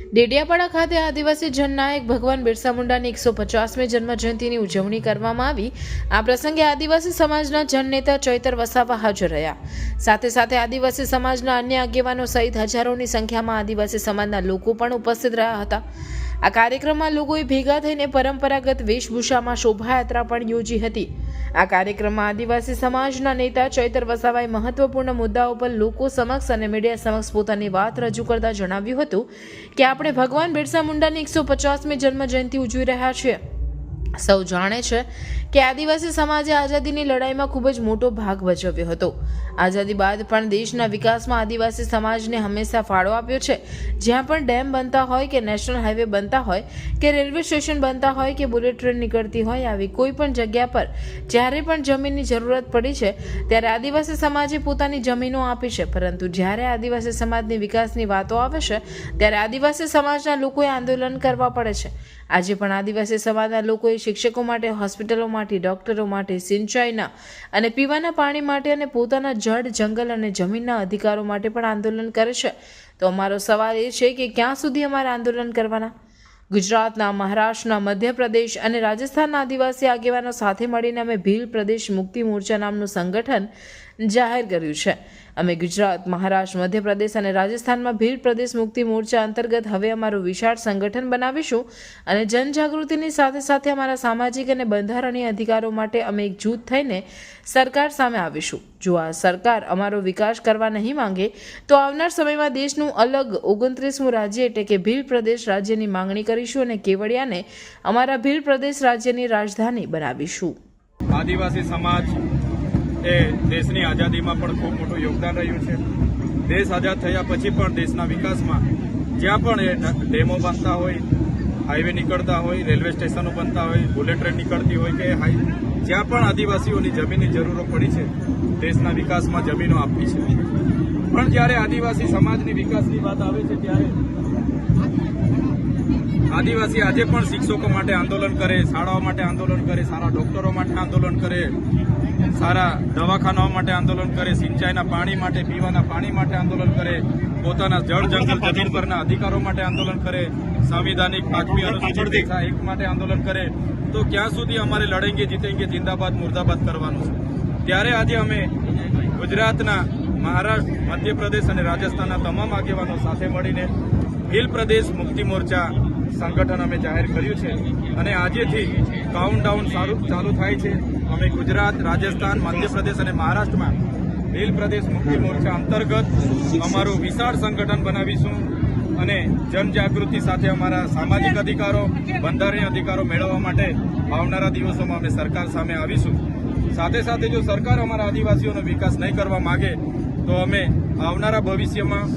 ડેડિયાપાડા ખાતે આદિવાસી જનનાયક ભગવાન બિરસા મુંડાની 150મી જન્મ જયંતિની ઉજવણી કરવામાં આવી। આ પ્રસંગે આદિવાસી સમાજના જનનેતા ચૈતર વસાવા હાજર રહ્યા। સાથે સાથે આદિવાસી સમાજના અન્ય આગેવાનો સહિત હજારોની સંખ્યામાં આદિવાસી સમાજના લોકો પણ ઉપસ્થિત રહ્યા હતા। આ કાર્યક્રમમાં લોકોએ ભેગા થઈને પરંપરાગત વેશભૂષામાં શોભાયાત્રા પણ યોજી હતી। આ કાર્યક્રમમાં આદિવાસી સમાજના નેતા ચૈતર વસાવાએ મહત્વપૂર્ણ મુદ્દાઓ પર લોકો સમક્ષ અને મીડિયા સમક્ષ પોતાની વાત રજૂ કરતા જણાવ્યું હતું કે આપણે ભગવાન બિરસા મુંડાની 150મી જન્મ જયંતિ ઉજવી રહ્યા છીએ। સૌ જાણે છે કે આદિવાસી સમાજે આઝાદીની લડાઈમાં ખૂબ જ મોટો ભાગ ભજવ્યો હતો। આઝાદી બાદ પણ દેશના વિકાસમાં આદિવાસી સમાજને હંમેશા ફાળો આપ્યો છે। જ્યાં પણ ડેમ બનતા હોય કે નેશનલ હાઈવે બનતા હોય કે રેલવે સ્ટેશન બનતા હોય કે બુલેટ ટ્રેન નીકળતી હોય, આવી કોઈ પણ જગ્યા પર જ્યારે પણ જમીનની જરૂરત પડી છે ત્યારે આદિવાસી સમાજે પોતાની જમીનો આપી છે। પરંતુ જ્યારે આદિવાસી સમાજની વિકાસની વાતો આવે છે ત્યારે આદિવાસી સમાજના લોકોએ આંદોલન કરવા પડે છે। આજે પણ આદિવાસી સમાજના લોકોએ શિક્ષકો માટે, હોસ્પિટલો માટે, ડોક્ટરો માટે, સિંચાઈના અને પીવાના પાણી માટે અને પોતાના જળ, જંગલ અને જમીનના અધિકારો માટે પણ આંદોલન કરે છે। તો અમારો સવાલ એ છે કે ક્યાં સુધી અમારે આંદોલન કરવાના? ગુજરાતના, મહારાષ્ટ્રના, મધ્યપ્રદેશ અને રાજસ્થાનના આદિવાસી આગેવાનો સાથે મળીને અમે ભીલ પ્રદેશ મુક્તિ મોરચા નામનું સંગઠન જાહેર કર્યું છે। અમે ગુજરાત, મહારાષ્ટ્ર, મધ્યપ્રદેશ અને રાજસ્થાનમાં ભીલ પ્રદેશ મુક્તિ મોરચા અંતર્ગત હવે અમારું વિશાળ સંગઠન બનાવીશું અને જનજાગૃતિની સાથે સાથે અમારા સામાજિક અને બંધારણીય અધિકારો માટે અમે એક જૂથ થઈને સરકાર સામે આવીશું। જો આ સરકાર અમારો વિકાસ કરવા નહીં માંગે તો આવનાર સમયમાં દેશનું અલગ 29મું રાજ્ય એટલે કે ભીલ પ્રદેશ રાજ્યની માંગણી કરીશું અને કેવડિયાને અમારા ભીલ પ્રદેશ રાજ્યની રાજધાની બનાવીશું। આદિવાસી સમાજ એ દેશની આઝાદીમાં પણ ખૂબ મોટું યોગદાન રહ્યું છે। દેશ આઝાદ થયા પછી પણ દેશના વિકાસમાં જ્યાં પણ એ ડેમો બનતા હોય, હાઈવે નીકળતા હોય, રેલવે સ્ટેશનો બનતા હોય, બુલેટ ટ્રેન નીકળતી હોય કે જ્યાં પણ આદિવાસીઓની જમીનની જરૂરો પડી છે, દેશના વિકાસમાં જમીનો આપી છે। પણ જ્યારે આદિવાસી સમાજની વિકાસની વાત આવે છે ત્યારે આદિવાસી આજે પણ શિક્ષકો માટે આંદોલન કરે, શાળાઓ માટે આંદોલન કરે, સારા ડોક્ટરો માટે આંદોલન કરે, સારા દવાખાનાઓ માટે આંદોલન કરે, સિંચાઈના પાણી માટે, પીવાના પાણી માટે આંદોલન કરે, પોતાના જળ, જંગલ, જમીન પરના અધિકારો માટે આંદોલન કરે, સંવિધાનિક 5મી અનુસૂચિ એક માટે આંદોલન કરે। તો ક્યાં સુધી અમારે લડેંગે જીતેંગે જિંદાબાદ મુર્દાબાદ કરવાનું છે? ત્યારે આજે અમે ગુજરાતના, મહારાષ્ટ્ર, મધ્યપ્રદેશ અને રાજસ્થાનના તમામ આગેવાનો સાથે મળીને ભીલ પ્રદેશ મુક્તિ મોરચા સંગઠન અમે જાહેર કર્યું છે અને આજેથી કાઉન્ટડાઉન ચાલુ થાય છે। અમે ગુજરાત, રાજસ્થાન, મધ્યપ્રદેશ અને મહારાષ્ટ્રમાં ભીલ પ્રદેશ મુક્તિ મોરચા અંતર્ગત અમારું વિશાળ સંગઠન બનાવીશું અને જનજાગૃતિ સાથે અમારા સામાજિક અધિકારો, બંધારણીય અધિકારો મેળવવા માટે આવનારા દિવસોમાં અમે સરકાર સામે આવીશું। સાથે સાથે જો સરકાર અમારા આદિવાસીઓનો વિકાસ નહીં કરવા માગે તો અમે આવનારા ભવિષ્યમાં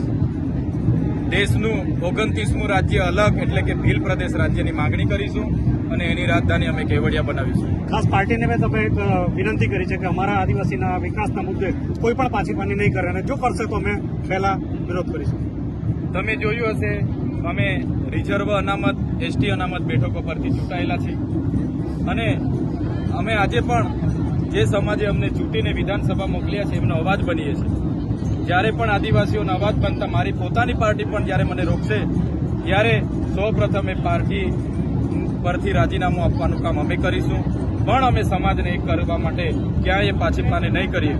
દેશનું 29મું રાજ્ય અલગ એટલે કે ભીલ પ્રદેશ રાજ્યની માંગણી કરીશું અને એની રાજધાની અમે કેવડિયા બનાવીશું। ખાસ પાર્ટીને મેં તમે એક વિનંતી કરી છે કે અમારા આદિવાસીના વિકાસના મુદ્દે કોઈ પણ પાછીપાની નહીં કરે અને જો કરશે તો અમે પહેલા વિરોધ કરીશું। તમે જોયું હશે અમે રિઝર્વ અનામત, એસટી અનામત બેઠકો પરથી ચૂંટાયેલા છીએ અને અમે આજે પણ જે સમાજે અમને ચૂંટીને વિધાનસભા મોકલ્યા છે એમનો અવાજ બનીએ છીએ। જ્યારે પણ આદિવાસીઓનો અવાજ બનતા મારી પોતાની પાર્ટી પણ જ્યારે મને રોકશે ત્યારે સૌપ્રથમ એ પાર્ટી પરથી રાજીનામું આપવાનું કામ અમે કરીશું। પણ અમે સમાજને એક કરવા માટે ક્યાંય પાછીપાને નહીં કરીએ।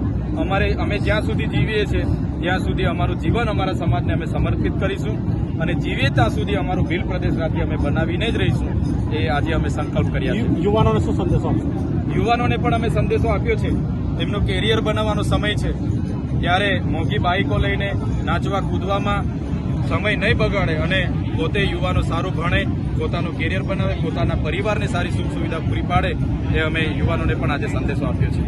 અમે જ્યાં સુધી જીવીએ છીએ ત્યાં સુધી અમારું જીવન અમારા સમાજને અમે સમર્પિત કરીશું અને જીવીએ ત્યાં સુધી અમારું ભીલ પ્રદેશ રાજ્ય અમે બનાવીને જ રહીશું। એ આજે અમે સંકલ્પ કર્યા છે। યુવાનોને શું સંદેશો આપશો? યુવાનોને પણ અમે સંદેશો આપ્યો છે, એમનો કેરિયર બનાવવાનો સમય છે ત્યારે મોંઘી બાઇકો લઈને નાચવા કૂદવામાં સમય નહીં બગાડે અને પોતે યુવાનો સારું ભણે, પોતાનું કેરિયર બનાવે, પોતાના પરિવારને સારી સુખ સુવિધા પૂરી પાડે, એ અમે યુવાનોને પણ આજે સંદેશો આપ્યો છે।